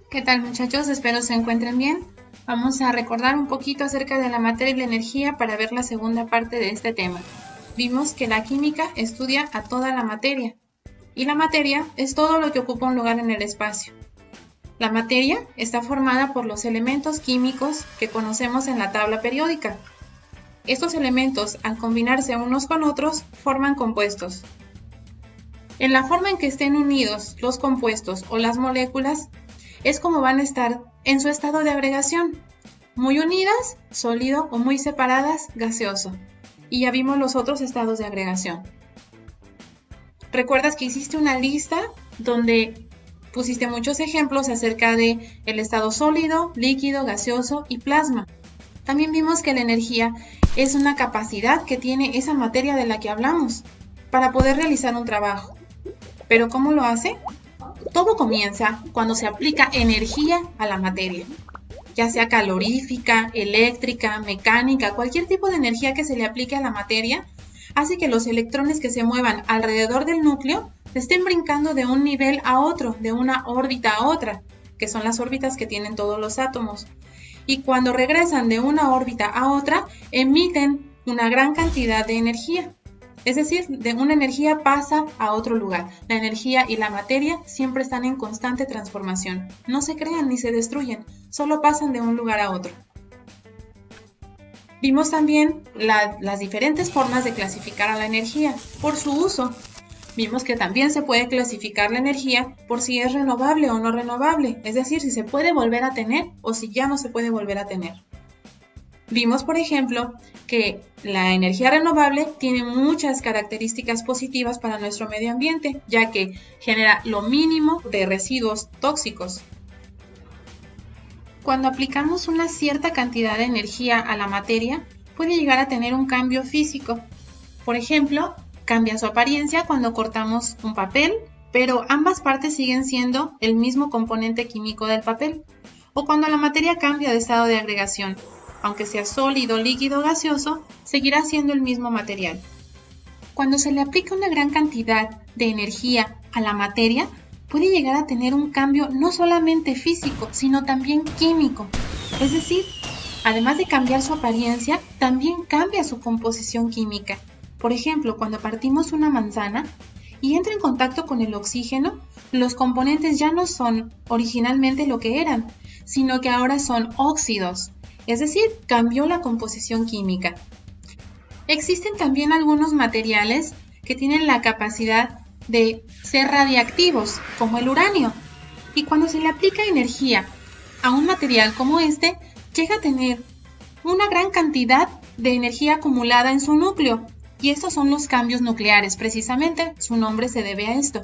¿Qué tal, muchachos? Espero se encuentren bien. Vamos a recordar un poquito acerca de la materia y la energía para ver la segunda parte de este tema. Vimos que la química estudia a toda la materia y la materia es todo lo que ocupa un lugar en el espacio. La materia está formada por los elementos químicos que conocemos en la tabla periódica. Estos elementos, al combinarse unos con otros, forman compuestos. En la forma en que estén unidos los compuestos o las moléculas, es como van a estar en su estado de agregación, muy unidas, sólido, o muy separadas, gaseoso. Y ya vimos los otros estados de agregación. ¿Recuerdas que hiciste una lista donde pusiste muchos ejemplos acerca de el estado sólido, líquido, gaseoso y plasma? También vimos que la energía es una capacidad que tiene esa materia de la que hablamos para poder realizar un trabajo. ¿Pero cómo lo hace? Todo comienza cuando se aplica energía a la materia, ya sea calorífica, eléctrica, mecánica, cualquier tipo de energía que se le aplique a la materia, hace que los electrones que se muevan alrededor del núcleo estén brincando de un nivel a otro, de una órbita a otra, que son las órbitas que tienen todos los átomos. Y cuando regresan de una órbita a otra, emiten una gran cantidad de energía. Es decir, de una energía pasa a otro lugar. La energía y la materia siempre están en constante transformación. No se crean ni se destruyen, solo pasan de un lugar a otro. Vimos también las diferentes formas de clasificar a la energía por su uso. Vimos que también se puede clasificar la energía por si es renovable o no renovable, es decir, si se puede volver a tener o si ya no se puede volver a tener. Vimos, por ejemplo, que la energía renovable tiene muchas características positivas para nuestro medio ambiente, ya que genera lo mínimo de residuos tóxicos. Cuando aplicamos una cierta cantidad de energía a la materia, puede llegar a tener un cambio físico. Por ejemplo, cambia su apariencia cuando cortamos un papel, pero ambas partes siguen siendo el mismo componente químico del papel. O cuando la materia cambia de estado de agregación. Aunque sea sólido, líquido o gaseoso, seguirá siendo el mismo material. Cuando se le aplica una gran cantidad de energía a la materia, puede llegar a tener un cambio no solamente físico, sino también químico. Es decir, además de cambiar su apariencia, también cambia su composición química. Por ejemplo, cuando partimos una manzana y entra en contacto con el oxígeno, los componentes ya no son originalmente lo que eran, sino que ahora son óxidos. Es decir, cambió la composición química. Existen también algunos materiales que tienen la capacidad de ser radiactivos, como el uranio. Y cuando se le aplica energía a un material como este, llega a tener una gran cantidad de energía acumulada en su núcleo. Y estos son los cambios nucleares, precisamente su nombre se debe a esto.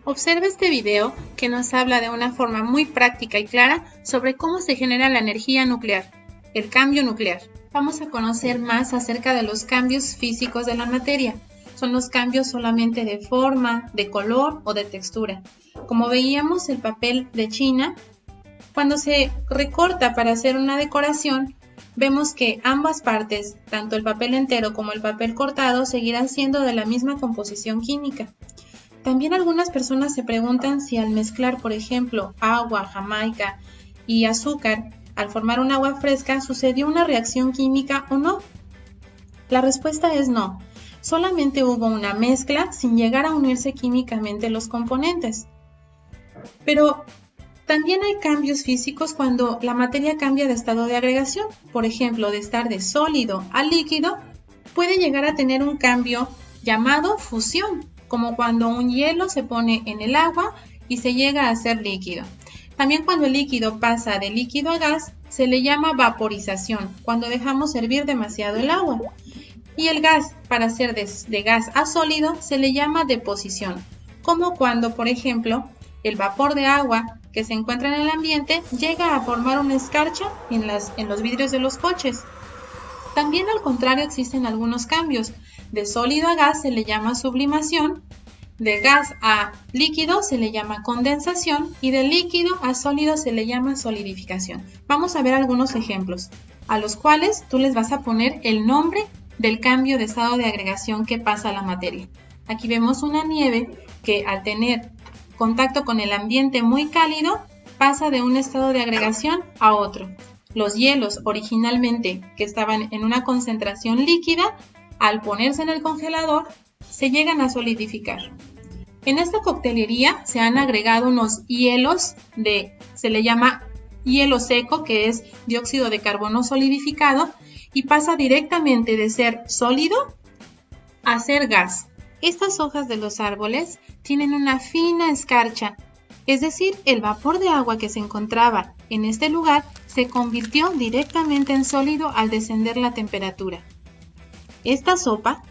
Observa este video que nos habla de una forma muy práctica y clara sobre cómo se genera la energía nuclear, el cambio nuclear. Vamos a conocer más acerca de los cambios físicos de la materia. Son los cambios solamente de forma, de color o de textura. Como veíamos, el papel de China, cuando se recorta para hacer una decoración, vemos que ambas partes, tanto el papel entero como el papel cortado, seguirán siendo de la misma composición química. También algunas personas se preguntan si al mezclar, por ejemplo, agua, jamaica y azúcar, al formar un agua fresca, ¿sucedió una reacción química o no? La respuesta es no. Solamente hubo una mezcla sin llegar a unirse químicamente los componentes. Pero también hay cambios físicos cuando la materia cambia de estado de agregación. Por ejemplo, de estar de sólido a líquido, puede llegar a tener un cambio llamado fusión, como cuando un hielo se pone en el agua y se llega a hacer líquido. También cuando el líquido pasa de líquido a gas, se le llama vaporización, cuando dejamos hervir demasiado el agua. Y el gas, para hacer de gas a sólido, se le llama deposición, como cuando, por ejemplo, el vapor de agua que se encuentra en el ambiente llega a formar una escarcha en los vidrios de los coches. También al contrario existen algunos cambios. De sólido a gas se le llama sublimación, de gas a líquido se le llama condensación y de líquido a sólido se le llama solidificación. Vamos a ver algunos ejemplos, a los cuales tú les vas a poner el nombre del cambio de estado de agregación que pasa a la materia. Aquí vemos una nieve que al tener contacto con el ambiente muy cálido pasa de un estado de agregación a otro. Los hielos originalmente que estaban en una concentración líquida, al ponerse en el congelador, se llegan a solidificar. En esta coctelería se han agregado unos hielos se le llama hielo seco, que es dióxido de carbono solidificado, y pasa directamente de ser sólido a ser gas. Estas hojas de los árboles tienen una fina escarcha, es decir, el vapor de agua que se encontraba en este lugar se convirtió directamente en sólido al descender la temperatura. Esta sopa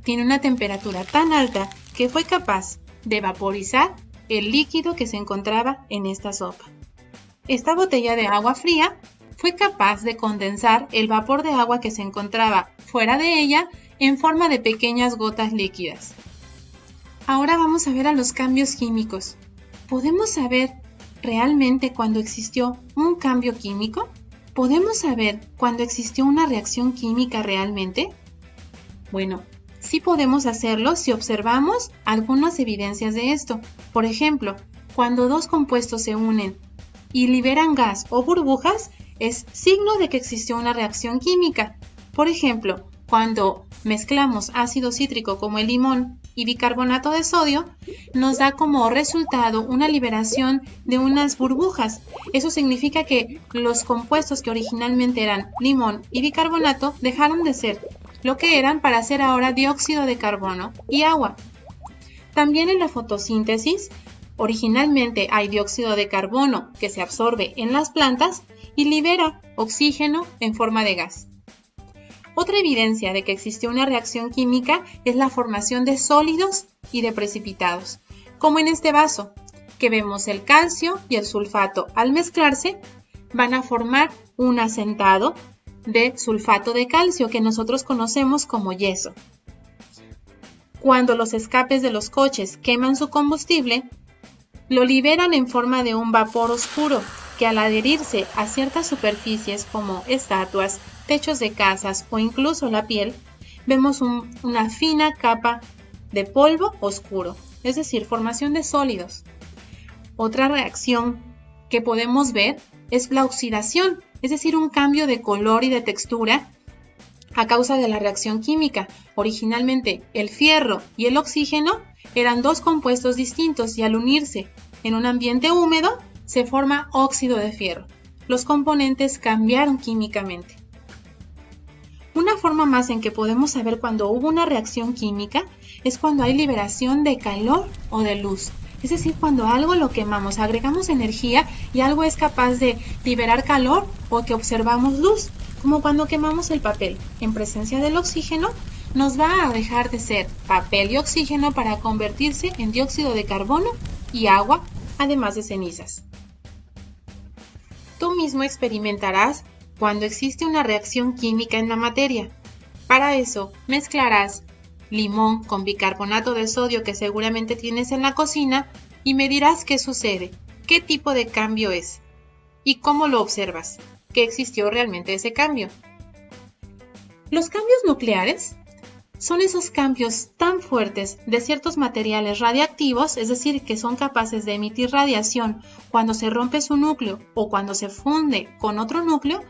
tiene una temperatura tan alta que fue capaz de vaporizar el líquido que se encontraba en esta sopa. Esta botella de agua fría fue capaz de condensar el vapor de agua que se encontraba fuera de ella en forma de pequeñas gotas líquidas. Ahora vamos a ver a los cambios químicos. ¿Podemos saber realmente cuándo existió un cambio químico? ¿Podemos saber cuándo existió una reacción química realmente? Bueno, sí podemos hacerlo si observamos algunas evidencias de esto. Por ejemplo, cuando dos compuestos se unen y liberan gas o burbujas, es signo de que existió una reacción química. Por ejemplo, cuando mezclamos ácido cítrico como el limón y bicarbonato de sodio, nos da como resultado una liberación de unas burbujas. Eso significa que los compuestos que originalmente eran limón y bicarbonato dejaron de ser lo que eran para ser ahora dióxido de carbono y agua. También en la fotosíntesis, originalmente hay dióxido de carbono que se absorbe en las plantas y libera oxígeno en forma de gas. Otra evidencia de que existió una reacción química es la formación de sólidos y de precipitados, como en este vaso, que vemos el calcio y el sulfato al mezclarse van a formar un asentado de sulfato de calcio que nosotros conocemos como yeso. Cuando los escapes de los coches queman su combustible, lo liberan en forma de un vapor oscuro que al adherirse a ciertas superficies como estatuas, techos de casas o incluso la piel, vemos una fina capa de polvo oscuro, es decir, formación de sólidos. Otra reacción que podemos ver es la oxidación, es decir, un cambio de color y de textura a causa de la reacción química. Originalmente el fierro y el oxígeno eran dos compuestos distintos y al unirse en un ambiente húmedo se forma óxido de fierro. Los componentes cambiaron químicamente. Una forma más en que podemos saber cuando hubo una reacción química es cuando hay liberación de calor o de luz. Es decir, cuando algo lo quemamos, agregamos energía y algo es capaz de liberar calor o que observamos luz, como cuando quemamos el papel. En presencia del oxígeno, nos va a dejar de ser papel y oxígeno para convertirse en dióxido de carbono y agua, además de cenizas. Tú mismo experimentarás cuando existe una reacción química en la materia. Para eso, mezclarás limón con bicarbonato de sodio que seguramente tienes en la cocina y me dirás qué sucede, qué tipo de cambio es y cómo lo observas, que existió realmente ese cambio. Los cambios nucleares son esos cambios tan fuertes de ciertos materiales radiactivos, es decir, que son capaces de emitir radiación cuando se rompe su núcleo o cuando se funde con otro núcleo,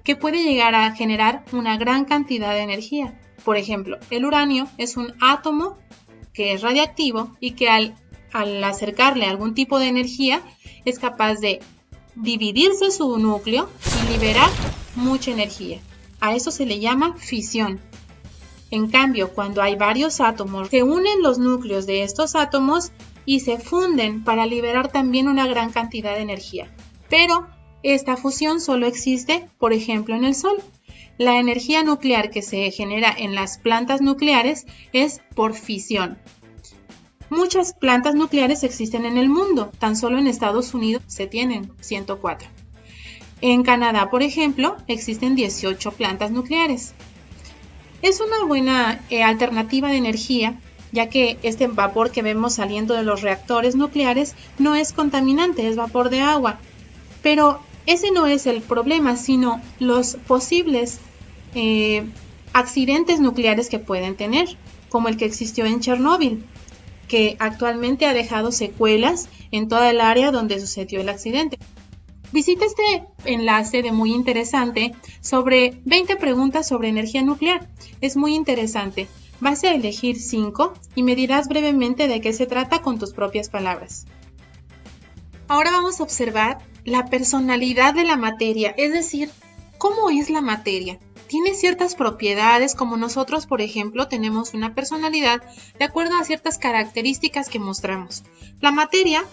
que puede llegar a generar una gran cantidad de energía. Por ejemplo, el uranio es un átomo que es radiactivo y que al acercarle algún tipo de energía es capaz de dividirse su núcleo y liberar mucha energía. A eso se le llama fisión. En cambio, cuando hay varios átomos, se unen los núcleos de estos átomos y se funden para liberar también una gran cantidad de energía. Pero esta fusión solo existe, por ejemplo, en el Sol. La energía nuclear que se genera en las plantas nucleares es por fisión. Muchas plantas nucleares existen en el mundo, tan solo en Estados Unidos se tienen 104. En Canadá, por ejemplo, existen 18 plantas nucleares. Es una buena alternativa de energía, ya que este vapor que vemos saliendo de los reactores nucleares no es contaminante, es vapor de agua. Pero ese no es el problema, sino los posibles accidentes nucleares que pueden tener, como el que existió en Chernóbil, que actualmente ha dejado secuelas en toda el área donde sucedió el accidente. Visita este enlace de muy interesante sobre 20 preguntas sobre energía nuclear. Es muy interesante. Vas a elegir 5 y me dirás brevemente de qué se trata con tus propias palabras. Ahora vamos a observar la personalidad de la materia, es decir, ¿cómo es la materia? Tiene ciertas propiedades, como nosotros, por ejemplo, tenemos una personalidad de acuerdo a ciertas características que mostramos. La materia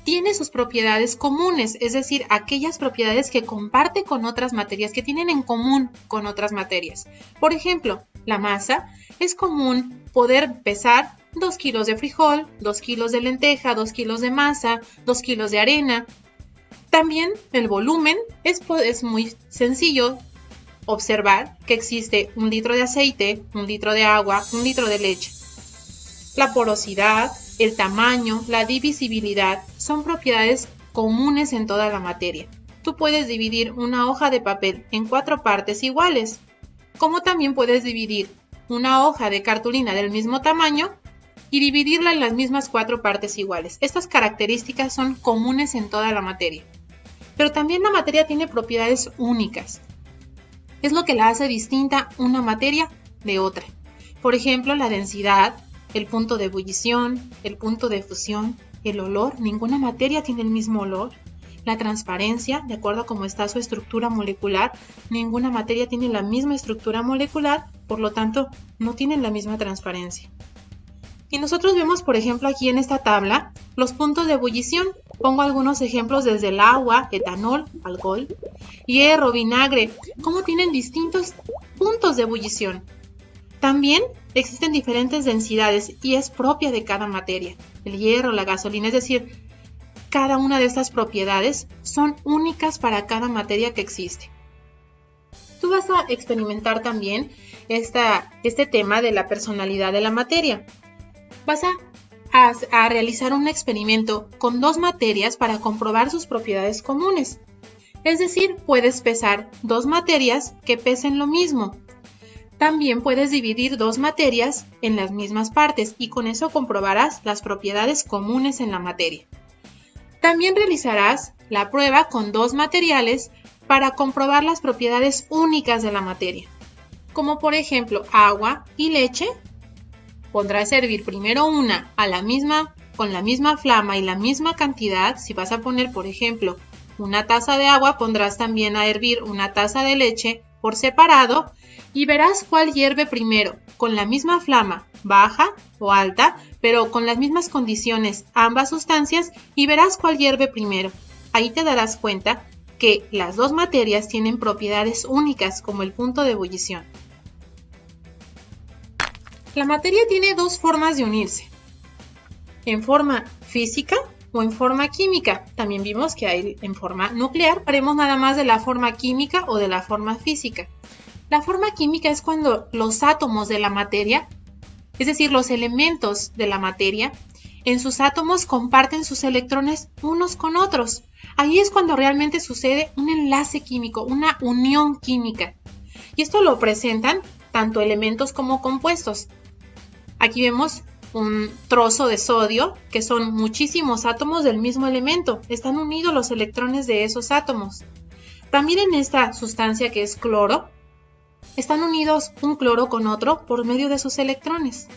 tiene sus propiedades comunes, es decir, aquellas propiedades que comparte con otras materias, que tienen en común con otras materias. Por ejemplo, la masa es común poder pesar 2 kilos de frijol, 2 kilos de lenteja, 2 kilos de masa, 2 kilos de arena. También el volumen es muy sencillo observar que existe 1 litro de aceite, 1 litro de agua, 1 litro de leche. La porosidad, el tamaño, la divisibilidad son propiedades comunes en toda la materia. Tú puedes dividir una hoja de papel en 4 partes iguales, como también puedes dividir una hoja de cartulina del mismo tamaño y dividirla en las mismas 4 partes iguales. Estas características son comunes en toda la materia. Pero también la materia tiene propiedades únicas. Es lo que la hace distinta una materia de otra. Por ejemplo, la densidad, el punto de ebullición, el punto de fusión, el olor. Ninguna materia tiene el mismo olor. La transparencia, de acuerdo a cómo está su estructura molecular, ninguna materia tiene la misma estructura molecular, por lo tanto, no tienen la misma transparencia. Y nosotros vemos, por ejemplo, aquí en esta tabla, los puntos de ebullición. Pongo algunos ejemplos desde el agua, etanol, alcohol, hierro, vinagre, cómo tienen distintos puntos de ebullición. También existen diferentes densidades y es propia de cada materia. El hierro, la gasolina, es decir, cada una de estas propiedades son únicas para cada materia que existe. Tú vas a experimentar también este tema de la personalidad de la materia. Vas a realizar un experimento con 2 materias para comprobar sus propiedades comunes. Es decir, puedes pesar 2 materias que pesen lo mismo. También puedes dividir 2 materias en las mismas partes y con eso comprobarás las propiedades comunes en la materia. También realizarás la prueba con 2 materiales para comprobar las propiedades únicas de la materia, como por ejemplo agua y leche. Pondrás a hervir primero una con la misma flama y la misma cantidad. Si vas a poner, por ejemplo, una taza de agua, pondrás también a hervir una taza de leche por separado y verás cuál hierve primero, con la misma flama, baja o alta, pero con las mismas condiciones ambas sustancias, y verás cuál hierve primero. Ahí te darás cuenta que las 2 materias tienen propiedades únicas como el punto de ebullición. La materia tiene 2 formas de unirse, en forma física o en forma química. También vimos que hay en forma nuclear. Haremos nada más de la forma química o de la forma física. La forma química es cuando los átomos de la materia, es decir, los elementos de la materia, en sus átomos comparten sus electrones unos con otros. Ahí es cuando realmente sucede un enlace químico, una unión química. Y esto lo presentan tanto elementos como compuestos. Aquí vemos un trozo de sodio, que son muchísimos átomos del mismo elemento. Están unidos los electrones de esos átomos. También en esta sustancia que es cloro, están unidos un cloro con otro por medio de sus electrones.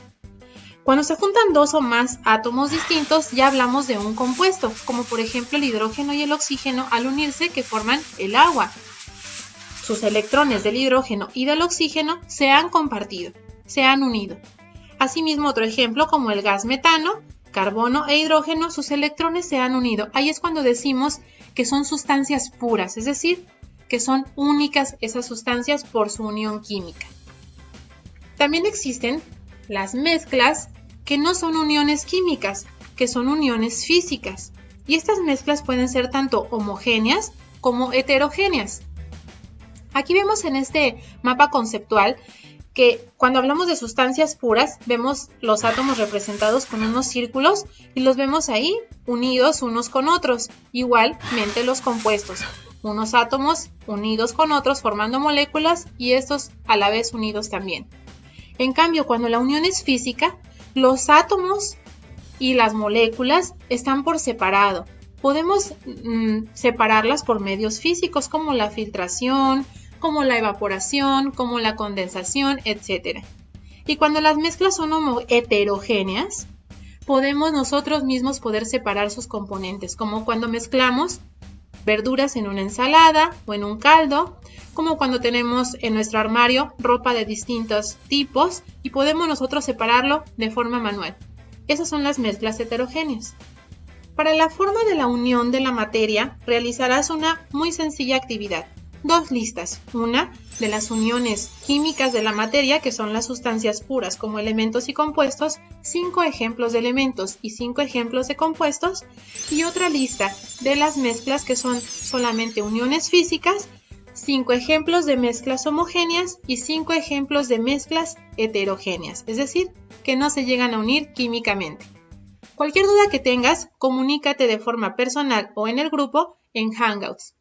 Cuando se juntan 2 o más átomos distintos, ya hablamos de un compuesto, como por ejemplo el hidrógeno y el oxígeno al unirse que forman el agua. Sus electrones del hidrógeno y del oxígeno se han compartido, se han unido. Asimismo, otro ejemplo como el gas metano, carbono e hidrógeno, sus electrones se han unido. Ahí es cuando decimos que son sustancias puras, es decir, que son únicas esas sustancias por su unión química. También existen las mezclas que no son uniones químicas, que son uniones físicas. Y estas mezclas pueden ser tanto homogéneas como heterogéneas. Aquí vemos en este mapa conceptual que cuando hablamos de sustancias puras, vemos los átomos representados con unos círculos y los vemos ahí unidos unos con otros. Igualmente los compuestos, unos átomos unidos con otros formando moléculas y estos a la vez unidos también. En cambio, cuando la unión es física, los átomos y las moléculas están por separado. Podemos separarlas por medios físicos como la filtración, como la evaporación, como la condensación, etc. Y cuando las mezclas son heterogéneas, podemos nosotros mismos poder separar sus componentes, como cuando mezclamos verduras en una ensalada o en un caldo, como cuando tenemos en nuestro armario ropa de distintos tipos y podemos nosotros separarlo de forma manual. Esas son las mezclas heterogéneas. Para la forma de la unión de la materia, realizarás una muy sencilla actividad. 2 listas, una de las uniones químicas de la materia, que son las sustancias puras como elementos y compuestos, 5 ejemplos de elementos y 5 ejemplos de compuestos, y otra lista de las mezclas que son solamente uniones físicas, 5 ejemplos de mezclas homogéneas y 5 ejemplos de mezclas heterogéneas, es decir, que no se llegan a unir químicamente. Cualquier duda que tengas, comunícate de forma personal o en el grupo en Hangouts.